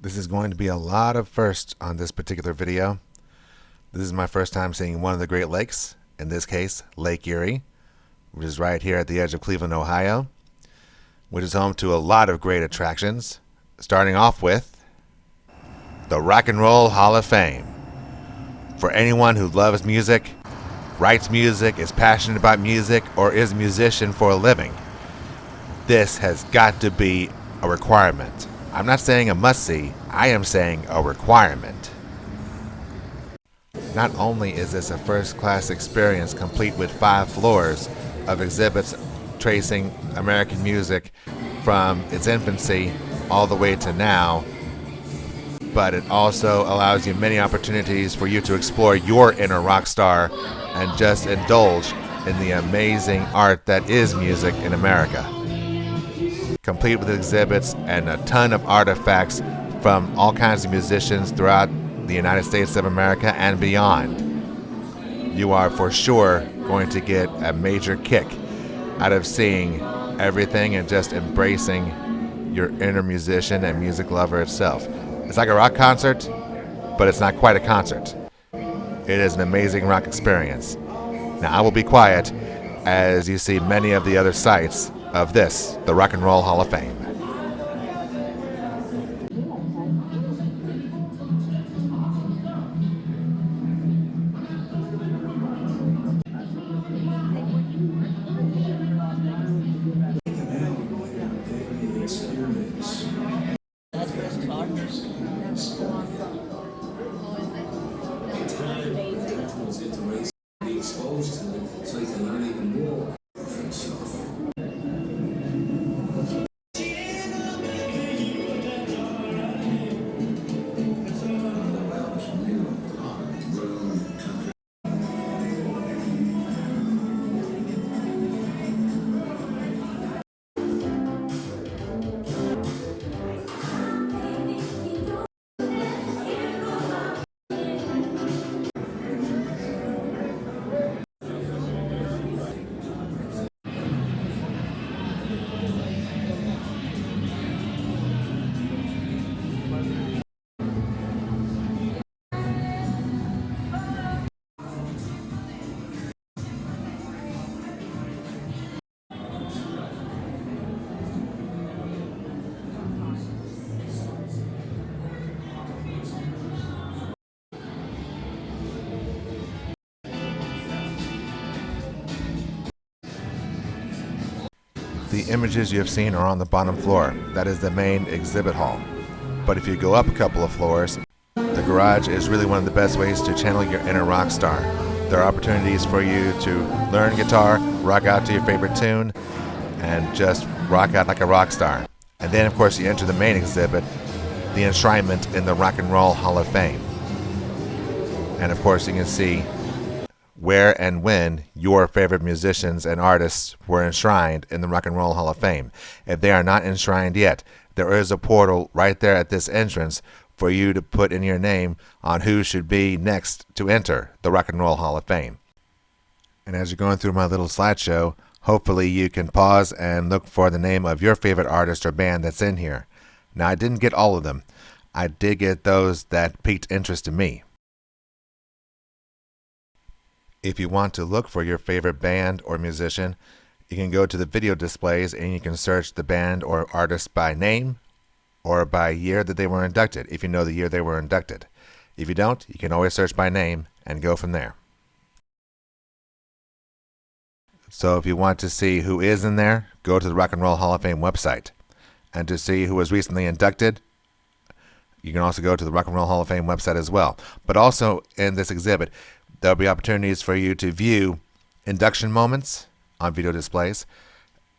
This is going to be a lot of firsts on this particular video. This is my first time seeing one of the Great Lakes, in this case, Lake Erie, which is right here at the edge of Cleveland, Ohio, which is home to a lot of great attractions, starting off with the Rock and Roll Hall of Fame. For anyone who loves music, writes music, is passionate about music, or is a musician for a living, this has got to be a requirement. I'm not saying a must-see, I am saying a requirement. Not only is this a first-class experience complete with 5 floors of exhibits tracing American music from its infancy all the way to now, but it also allows you many opportunities for you to explore your inner rock star and just indulge in the amazing art that is music in America. Complete with exhibits and a ton of artifacts from all kinds of musicians throughout the United States of America and beyond. You are for sure going to get a major kick out of seeing everything and just embracing your inner musician and music lover itself. It's like a rock concert, but it's not quite a concert. It is an amazing rock experience. Now I will be quiet as you see many of the other sites of this, the Rock and Roll Hall of Fame. The images you have seen are on the bottom floor. That is the main exhibit hall. But if you go up a couple of floors, the garage is really one of the best ways to channel your inner rock star. There are opportunities for you to learn guitar, rock out to your favorite tune, and just rock out like a rock star. And then of course you enter the main exhibit, the enshrinement in the Rock and Roll Hall of Fame. And of course you can see where and when your favorite musicians and artists were enshrined in the Rock and Roll Hall of Fame. If they are not enshrined yet, there is a portal right there at this entrance for you to put in your name on who should be next to enter the Rock and Roll Hall of Fame. And as you're going through my little slideshow, hopefully you can pause and look for the name of your favorite artist or band that's in here. Now I didn't get all of them. I did get those that piqued interest in me. If you want to look for your favorite band or musician, you can go to the video displays and you can search the band or artist by name or by year that they were inducted, if you know the year they were inducted. If you don't, you can always search by name and go from there. So if you want to see who is in there, go to the Rock and Roll Hall of Fame website. And to see who was recently inducted, you can also go to the Rock and Roll Hall of Fame website as well. But also in this exhibit, there'll be opportunities for you to view induction moments on video displays,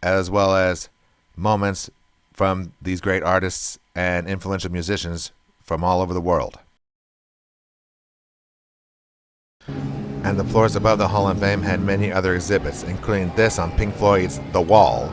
as well as moments from these great artists and influential musicians from all over the world. And the floors above the Hall of Fame had many other exhibits, including this on Pink Floyd's The Wall.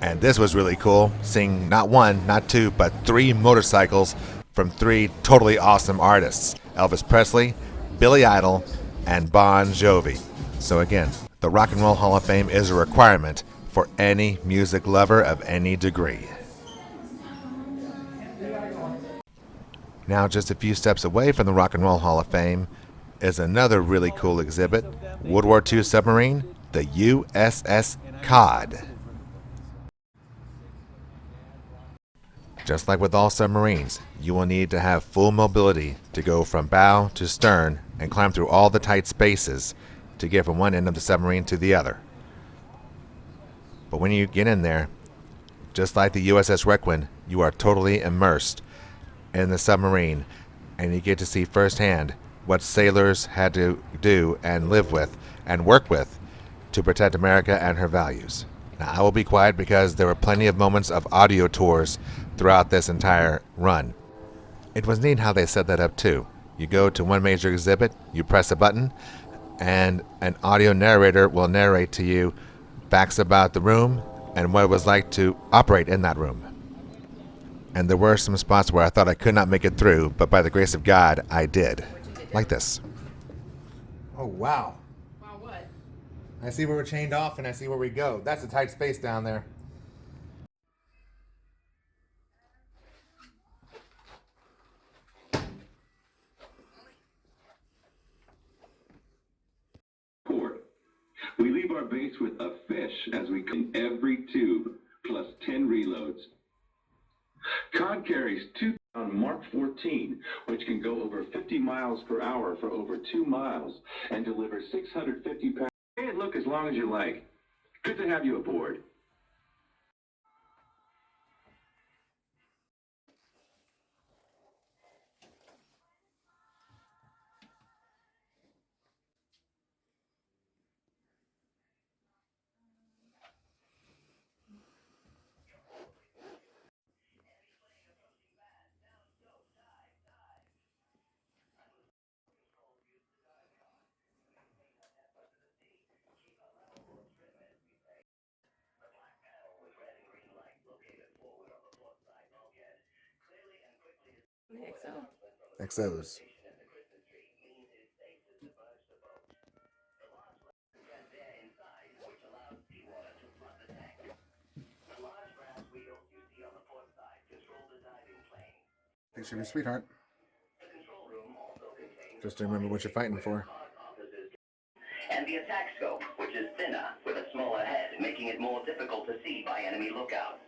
And this was really cool, seeing not one, not two, but 3 motorcycles from 3 totally awesome artists: Elvis Presley, Billy Idol, and Bon Jovi. So again, the Rock and Roll Hall of Fame is a requirement for any music lover of any degree. Now, just a few steps away from the Rock and Roll Hall of Fame is another really cool exhibit, World War II submarine, the USS Cod. Just like with all submarines, you will need to have full mobility to go from bow to stern and climb through all the tight spaces to get from one end of the submarine to the other. But when you get in there, just like the USS Requin, you are totally immersed in the submarine, and you get to see firsthand what sailors had to do and live with and work with to protect America and her values. Now, I will be quiet because there were plenty of moments of audio tours throughout this entire run. It was neat how they set that up too. You go to one major exhibit, you press a button, and an audio narrator will narrate to you facts about the room and what it was like to operate in that room. And there were some spots where I thought I could not make it through, but by the grace of God, I did. Like this. Oh, wow. Wow, what? I see where we're chained off and I see where we go. That's a tight space down there. We leave our base with a fish as we come every tube, plus 10 reloads. Cod carries 2 on Mark 14, which can go over 50 miles per hour for over 2 miles and deliver 650 pounds. Stay and look as long as you like. Good to have you aboard. XOs. Picture of your sweetheart. Just to remember what you're fighting for. And the attack scope, which is thinner with a smaller head, making it more difficult to see by enemy lookouts.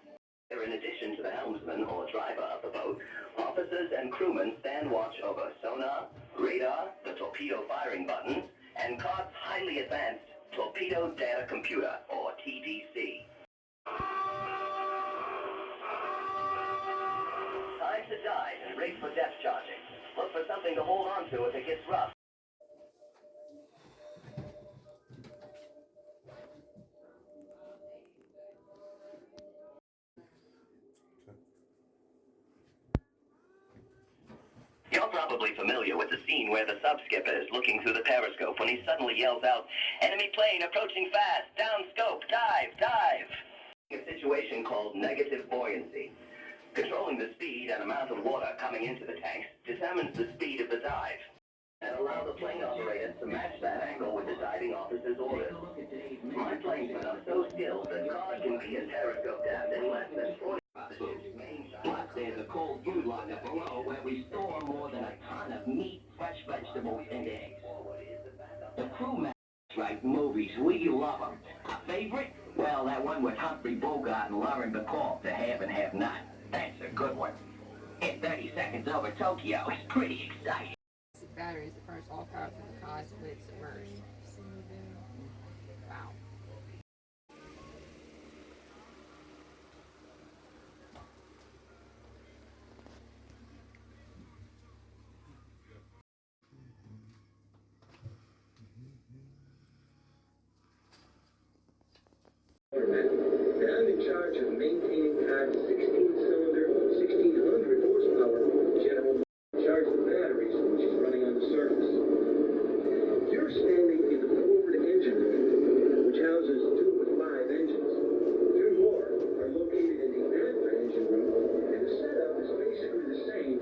In addition to the helmsman or driver of the boat, officers and crewmen stand watch over sonar, radar, the torpedo firing buttons, and Cod's highly advanced Torpedo Data Computer, or TDC. Time to dive and race for depth charging. Look for something to hold on to if it gets rough. You're probably familiar with the scene where the sub-skipper is looking through the periscope when he suddenly yells out, "Enemy plane approaching fast! Down scope! Dive! Dive!" A situation called negative buoyancy. Controlling the speed and amount of water coming into the tanks determines the speed of the dive, and allow the plane operators to match that angle with the diving officer's orders. My planesmen are so skilled that Cod can be in periscope depth in less than 40. Plus, there's a cold food locker below where we store more than a ton of meat, fresh vegetables, and eggs. The crew members write movies. We love them. A favorite? Well, that one with Humphrey Bogart and Lauren Bacall, The Have and Have Not. That's a good one. In 30 seconds over Tokyo is pretty exciting. Battery is the first all-powerful cause when it's submerged. Wow. And I'm in charge of maintaining Cod's 16-cylinder, 1600 horsepower general charge of batteries, which is running on the surface. You're standing in the forward engine room, which houses 2 of 5 engines. 2 more are located in the after engine room, and the setup is basically the same.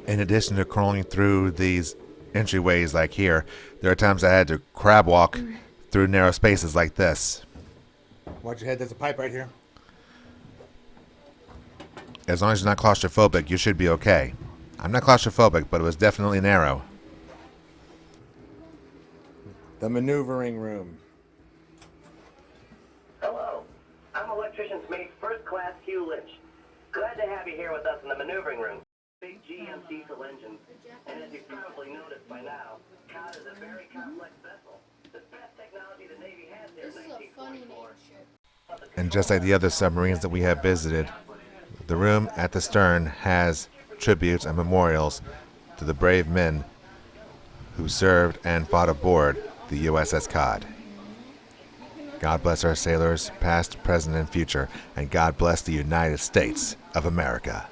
In addition to crawling through these entryways like here. There are times I had to crab walk through narrow spaces like this. Watch your head, there's a pipe right here. As long as you're not claustrophobic, you should be okay. I'm not claustrophobic, but it was definitely narrow. The maneuvering room. Hello, I'm Electrician's Mate First Class Hugh Lynch. Glad to have you here with us in the maneuvering room. Big GM diesel engine, and as you've probably noticed by now, Cod is a very complex vessel. The best technology the Navy has there in 1944. And just like the other submarines that we have visited, the room at the stern has tributes and memorials to the brave men who served and fought aboard the USS Cod. God bless our sailors, past, present, and future, and God bless the United States of America.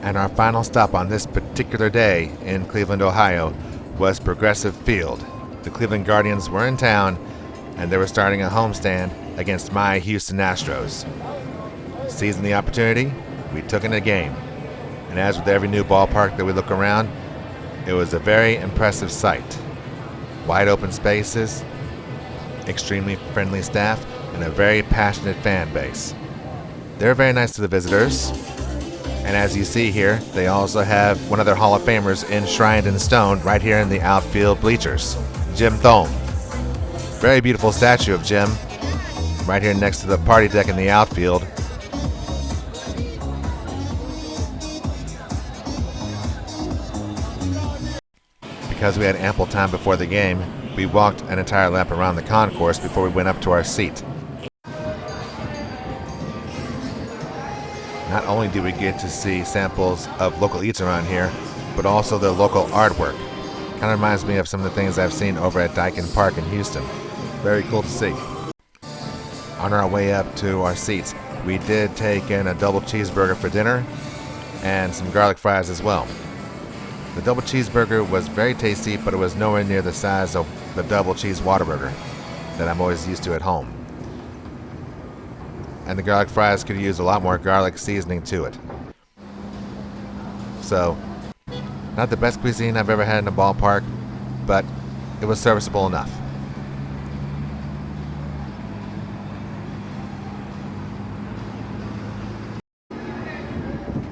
And our final stop on this particular day in Cleveland, Ohio, was Progressive Field. The Cleveland Guardians were in town, and they were starting a homestand against my Houston Astros. Seizing the opportunity, we took in a game. And as with every new ballpark that we look around, it was a very impressive sight. Wide open spaces, extremely friendly staff, and a very passionate fan base. They're very nice to the visitors. And as you see here, they also have one of their Hall of Famers enshrined in stone right here in the outfield bleachers, Jim Thome. Very beautiful statue of Jim right here next to the party deck in the outfield. Because we had ample time before the game, we walked an entire lap around the concourse before we went up to our seat. Not only did we get to see samples of local eats around here, but also the local artwork. Kind of reminds me of some of the things I've seen over at Dyken Park in Houston. Very cool to see. On our way up to our seats, we did take in a double cheeseburger for dinner and some garlic fries as well. The double cheeseburger was very tasty, but it was nowhere near the size of the double cheese Whataburger that I'm always used to at home. And the garlic fries could use a lot more garlic seasoning to it. So, not the best cuisine I've ever had in a ballpark, but it was serviceable enough.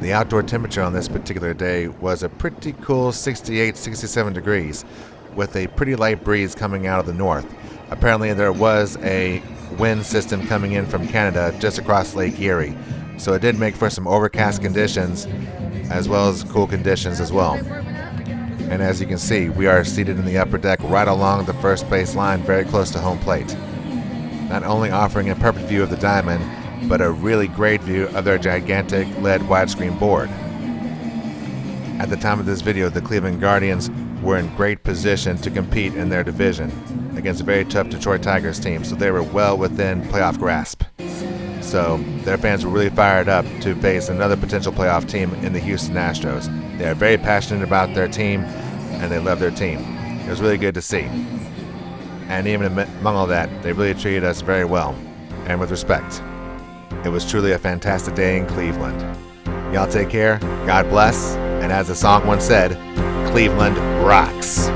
The outdoor temperature on this particular day was a pretty cool 68, 67 degrees with a pretty light breeze coming out of the north. Apparently there was a wind system coming in from Canada just across Lake Erie, so it did make for some overcast conditions as well as cool conditions as well. And as you can see, we are seated in the upper deck right along the first base line, very close to home plate. Not only offering a perfect view of the diamond, but a really great view of their gigantic LED widescreen board. At the time of this video, the Cleveland Guardians were in great position to compete in their division against a very tough Detroit Tigers team, so they were well within playoff grasp. So their fans were really fired up to face another potential playoff team in the Houston Astros. They are very passionate about their team, and they love their team. It was really good to see. And even among all that, they really treated us very well and with respect. It was truly a fantastic day in Cleveland. Y'all take care, God bless, and as the song once said, Cleveland rocks.